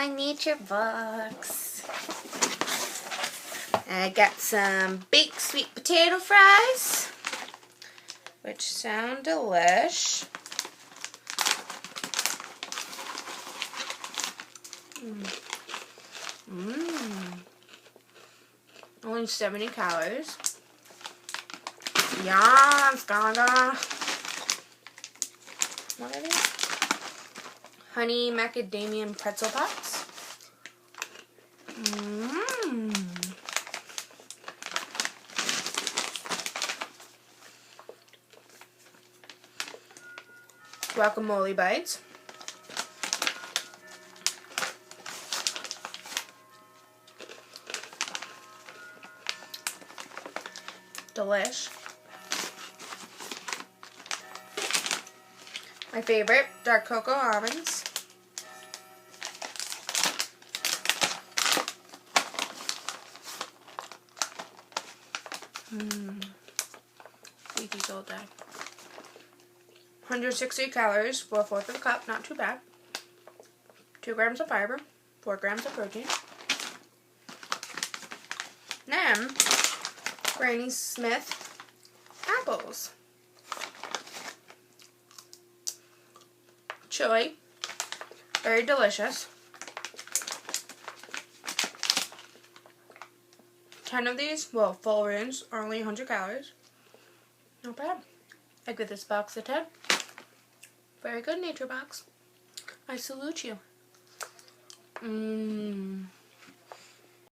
my nature box. I got some baked sweet potato fries, which sound delish. Only 70 calories. Yes, gaga. What are these? Honey macadamia pretzel pops. Guacamole bites. Delish. My favorite, dark cocoa almonds. Eat these all day. 160 calories for a fourth of a cup, not too bad. 2 grams of fiber, 4 grams of protein. Then, Granny Smith apples. Chili, very delicious. 10 of these, well, full rooms, are only 100 calories. Not bad. I give this box a 10. Very good, Nature Box. I salute you.